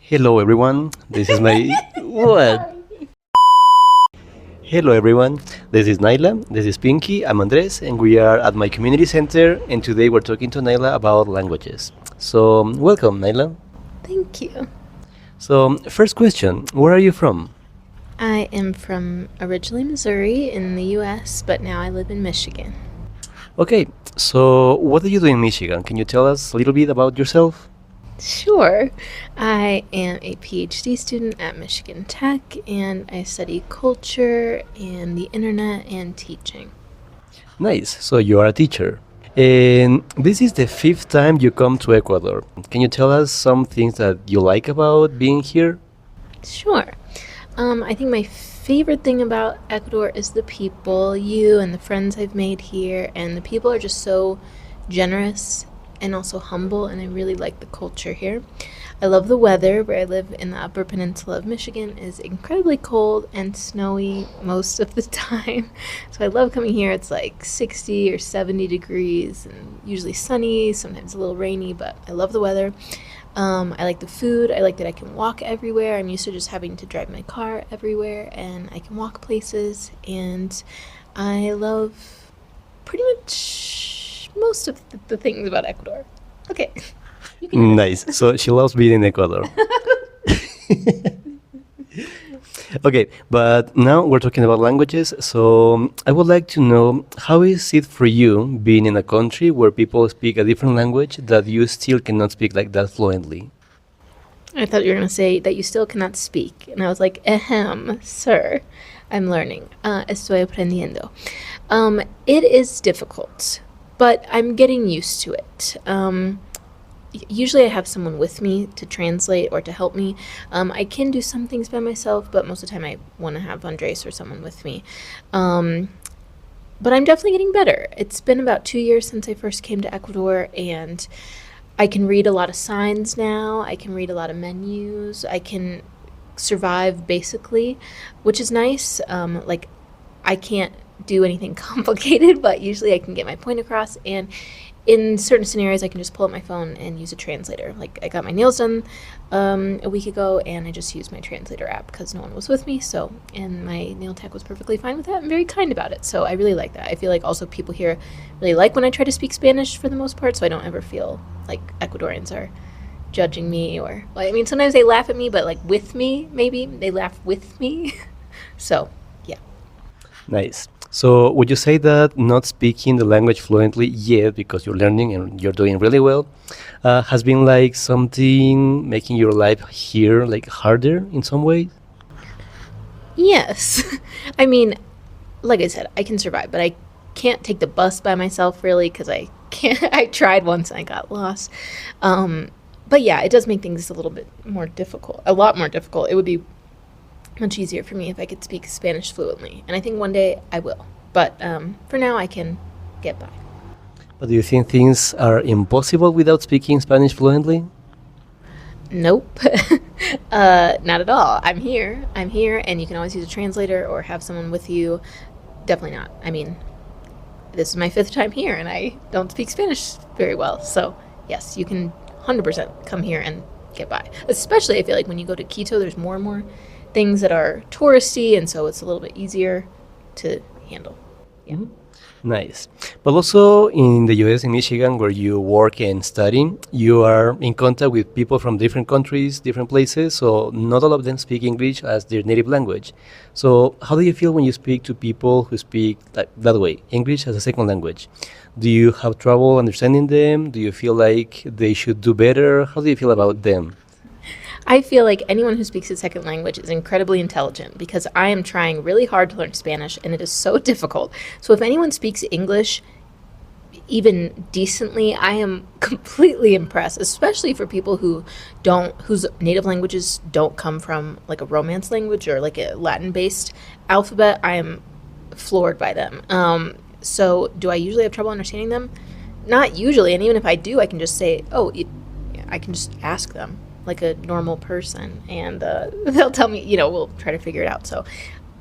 Hello everyone, this is my what? Hello everyone, this is Nila, this is Pinky, I'm Andres, and we are at my community center, and today we're talking to Nila about languages. So, welcome Nila. Thank you. So, first question, where are you from? I am from originally Missouri in the US, but now I live in Michigan. Okay, so what do you do in Michigan? Can you tell us a little bit about yourself? Sure. I am a PhD student at Michigan Tech, and I study culture and the internet and teaching. Nice, so you are a teacher. And this is the fifth time you come to Ecuador. Can you tell us some things that you like about being here? Sure. I think my favorite thing about Ecuador is the people, you and the friends I've made here, and the people are just so generous and also humble, and I really like the culture here. I love the weather. Where I live in the Upper Peninsula of Michigan is incredibly cold and snowy most of the time. So I love coming here. It's like 60 or 70 degrees and usually sunny, sometimes a little rainy, but I love the weather. I like the food. I like that I can walk everywhere. I'm used to just having to drive my car everywhere, and I can walk places, and I love pretty much most of the things about Ecuador. Okay. Nice. So she loves being in Ecuador. Okay, but now we're talking about languages. So I would like to know, how is it for you being in a country where people speak a different language that you still cannot speak like that fluently? I thought you were going to say that you still cannot speak. And I was like, sir, I'm learning. Estoy aprendiendo. It is difficult, but I'm getting used to it. Usually I have someone with me to translate or to help me. I can do some things by myself, but most of the time I want to have Andres or someone with me. But I'm definitely getting better. It's been about 2 years since I first came to Ecuador, and I can read a lot of signs now. I can read a lot of menus. I can survive basically, which is nice. I can't do anything complicated, but usually I can get my point across, and in certain scenarios, I can just pull up my phone and use a translator. Like, I got my nails done a week ago, and I just used my translator app because no one was with me. And my nail tech was perfectly fine with that and very kind about it. So I really like that. I feel like also people here really like when I try to speak Spanish for the most part, so I don't ever feel like Ecuadorians are judging me sometimes they laugh at me, but like with me, maybe. They laugh with me. So, yeah. Nice. So would you say that not speaking the language fluently yet, because you're learning and you're doing really well, has been like something making your life here like harder in some ways? Yes. I mean, like I said, I can survive, but I can't take the bus by myself really because I can't. I tried once and I got lost. But yeah, it does make things a little bit more difficult, a lot more difficult. It would be much easier for me if I could speak Spanish fluently, and I think one day I will. But for now, I can get by. But do you think things are impossible without speaking Spanish fluently? Nope. Not at all. I'm here, and you can always use a translator or have someone with you. Definitely not. I mean, this is my 5th time here, and I don't speak Spanish very well. So, yes, you can 100% come here and get by. Especially, I feel like when you go to Quito, there's more and more things that are touristy, and so it's a little bit easier to handle. Yeah. Mm-hmm. Nice. But also in the US, in Michigan, where you work and study, you are in contact with people from different countries, different places, so not all of them speak English as their native language. So how do you feel when you speak to people who speak that way, English as a second language? Do you have trouble understanding them? Do you feel like they should do better? How do you feel about them? I feel like anyone who speaks a second language is incredibly intelligent because I am trying really hard to learn Spanish, and it is so difficult. So if anyone speaks English even decently, I am completely impressed, especially for people whose native languages don't come from like a Romance language or like a Latin-based alphabet. I am floored by them. So do I usually have trouble understanding them? Not usually, and even if I do, I can just say, I can just ask them like a normal person, and they'll tell me, we'll try to figure it out. So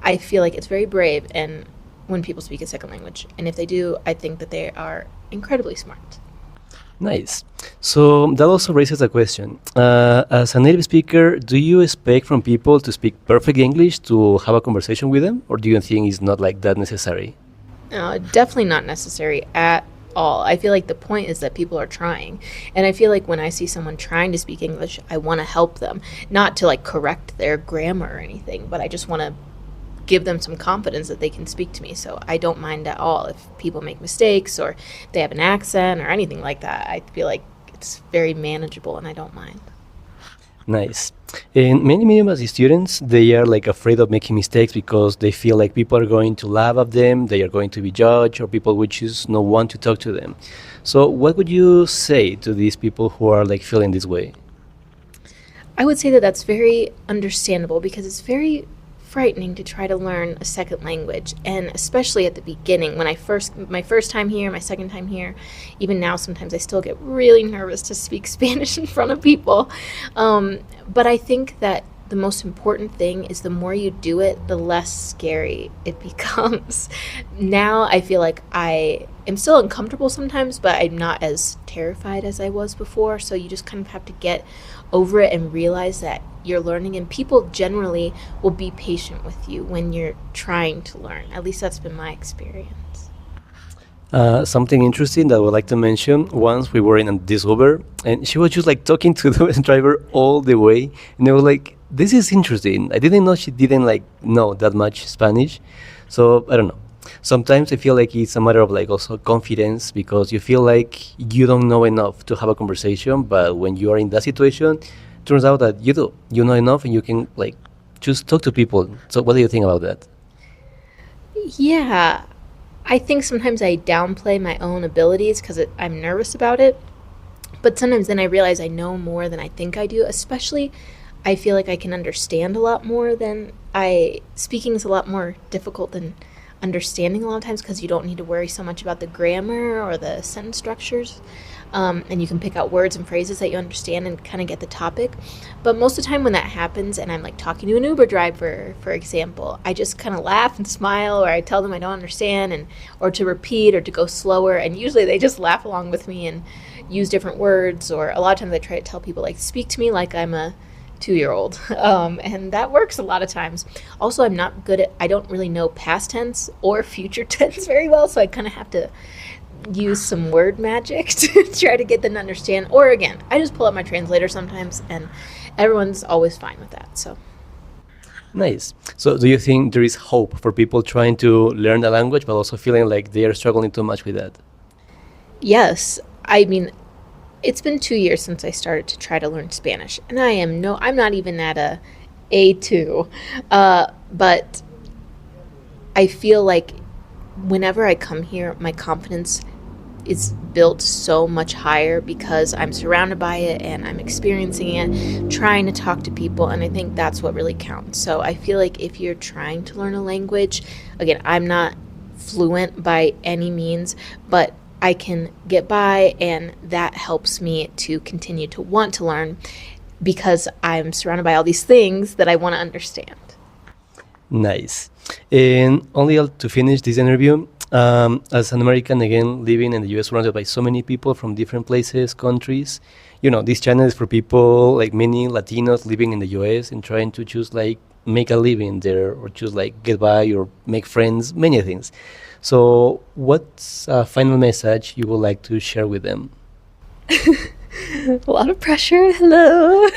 I feel like it's very brave and when people speak a second language, and if they do, I think that they are incredibly smart. Nice. So that also raises a question. As a native speaker, do you expect from people to speak perfect English to have a conversation with them, or do you think it's not like that necessary? Definitely not necessary at all. I feel like the point is that people are trying. And I feel like when I see someone trying to speak English, I want to help them, not to like correct their grammar or anything, but I just want to give them some confidence that they can speak to me. So I don't mind at all if people make mistakes or they have an accent or anything like that. I feel like it's very manageable and I don't mind. Nice. And many university students, they are like afraid of making mistakes because they feel like people are going to laugh at them, they are going to be judged, or people would just not want to talk to them. So what would you say to these people who are like feeling this way? I would say that that's very understandable because it's very frightening to try to learn a second language, and especially at the beginning when my first time here, my second time here, even now sometimes I still get really nervous to speak Spanish in front of people. But I think that the most important thing is the more you do it, the less scary it becomes. Now I feel like I am still uncomfortable sometimes, but I'm not as terrified as I was before. So you just kind of have to get over it and realize that you're learning, and people generally will be patient with you when you're trying to learn. At least that's been my experience. Something interesting that I would like to mention. Once we were in this Uber, and she was just like talking to the driver all the way, and they were like, "This is interesting. I didn't know she didn't like know that much Spanish." So I don't know. Sometimes I feel like it's a matter of like also confidence because you feel like you don't know enough to have a conversation, but when you are in that situation, turns out that you do. You know enough, and you can like just talk to people. So what do you think about that? Yeah, I think sometimes I downplay my own abilities because I'm nervous about it. But sometimes then I realize I know more than I think I do, especially I feel like I can understand a lot more than speaking is a lot more difficult than understanding a lot of times because you don't need to worry so much about the grammar or the sentence structures. And you can pick out words and phrases that you understand and kind of get the topic. But most of the time when that happens and I'm like talking to an Uber driver, for example, I just kind of laugh and smile, or I tell them I don't understand, or to repeat or to go slower. And usually they just laugh along with me and use different words. Or a lot of times I try to tell people like, speak to me like I'm a 2-year-old. And that works a lot of times. Also, I don't really know past tense or future tense very well. So I kind of have to use some word magic to try to get them to understand. Or again, I just pull up my translator sometimes and everyone's always fine with that. So Nice. So do you think there is hope for people trying to learn the language but also feeling like they are struggling too much with that? yes, I mean, it's been 2 years since I started to try to learn Spanish, and I'm not even at a A2, but I feel like whenever I come here, my confidence is built so much higher because I'm surrounded by it and I'm experiencing it, trying to talk to people, and I think that's what really counts. So I feel like if you're trying to learn a language, again, I'm not fluent by any means, but I can get by, and that helps me to continue to want to learn because I'm surrounded by all these things that I want to understand. Nice. And only to finish this interview, as an American, again, living in the US, surrounded by so many people from different places, countries, this channel is for people like many Latinos living in the US and trying to just like make a living there or just like get by or make friends, many things. So what's a final message you would like to share with them? A lot of pressure. Hello.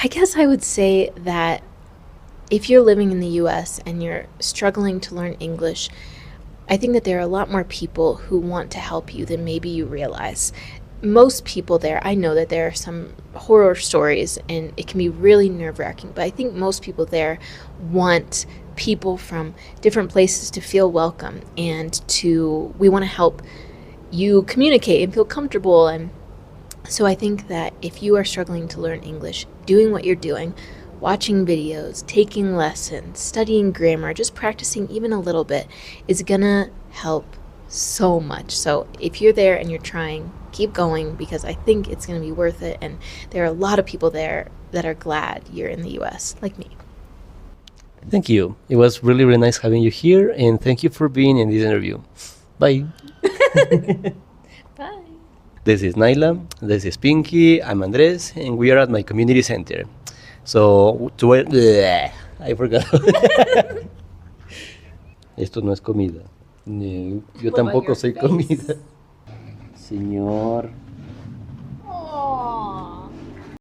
I guess I would say that if you're living in the US and you're struggling to learn English, I think that there are a lot more people who want to help you than maybe you realize. Most people there, I know that there are some horror stories and it can be really nerve-wracking, but I think most people there want people from different places to feel welcome, and we want to help you communicate and feel comfortable. And so I think that if you are struggling to learn English, doing what you're doing, watching videos, taking lessons, studying grammar, just practicing even a little bit is gonna help so much. So if you're there and you're trying, keep going, because I think it's gonna be worth it, and there are a lot of people there that are glad you're in the US, like me. Thank you. It was really, really nice having you here, and thank you for being in this interview. Bye. This is Nila, this is Pinky, I'm Andres, and we are at my community center. So, I forgot. Esto no es comida. Yo tampoco soy comida. Señor.